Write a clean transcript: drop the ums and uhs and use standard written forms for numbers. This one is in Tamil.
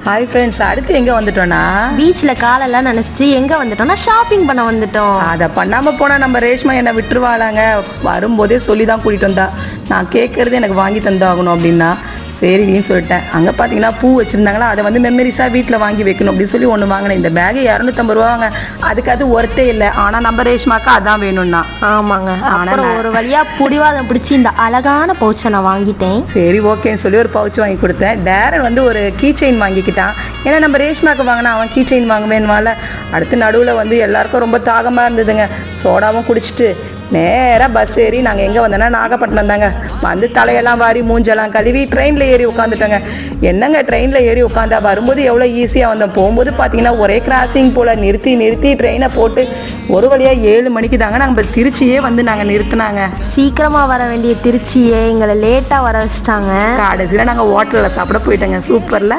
ஹாய் ஃப்ரெண்ட்ஸ், அடுத்து எங்கே வந்துட்டோன்னா பீச்சில் காலெல்லாம் நினச்சிட்டு எங்கே வந்துட்டோம்னா ஷாப்பிங் பண்ண வந்துட்டோம். அதை பண்ணாமல் போனால் நம்ம ரேஷ்மா என்னை விட்டுருவாளாங்க. வரும்போதே சொல்லி தான் கூட்டிகிட்டு வந்தா, நான் கேட்குறது எனக்கு வாங்கி தந்தாகணும் அப்படின்னா சரின்னு சொல்லிட்டேன். அங்கே பார்த்தீங்கன்னா பூ வச்சுருந்தாங்களா, அதை வந்து மெமரிஸாக வீட்டில் வாங்கி வைக்கணும் அப்படின்னு சொல்லி ஒன்று வாங்கினேன். இந்த பேகு 250 ரூபாங்க. அதுக்கு அது ஒர்த்தே இல்லை. ஆனால் நம்ம ரேஷ்மாக்கா அதான் வேணும்னா. ஆமாங்க. ஆனால் ஒரு வழியாக பிடிவாதம் பிடிச்சி இந்த அழகான பவுச்சை நான் வாங்கிட்டேன். சரி ஓகேன்னு சொல்லி ஒரு பவுச் வாங்கி கொடுத்தேன். டேரன் வந்து ஒரு கீ செயின் வாங்கிக்கிட்டான். ஏன்னா நம்ம ரேஷ்மாக்கு வாங்கினா அவன் கீ செயின் வாங்குவேன்வால. அடுத்து நடுவில் வந்து எல்லாருக்கும் ரொம்ப தாகமாக இருந்ததுங்க. சோடாவும் குடிச்சிட்டு நேராக பஸ் ஏறி நாங்கள் எங்கே வந்தோன்னா நாகப்பட்டினம் தாங்க. வந்து தலையெல்லாம் வாரி மூஞ்செல்லாம் கழுவி ட்ரெயினில் ஏறி உட்காந்துட்டோங்க. என்னங்க ட்ரெயினில் ஏறி உட்காந்தா வரும்போது எவ்வளோ ஈஸியாக வந்தோம், போகும்போது பார்த்தீங்கன்னா ஒரே கிராசிங் போல் நிறுத்தி ட்ரெயினை போட்டு ஒரு வழியாக 7 மணிக்கு தாங்க நம்ம திருச்சியே வந்து நாங்கள் நிறுத்தினாங்க. சீக்கிரமாக வர வேண்டிய திருச்சியே எங்களை லேட்டாக வர வச்சிட்டாங்க. கடைசியில் நாங்கள் ஹோட்டலில் சாப்பிட போயிட்டோங்க. சூப்பரில்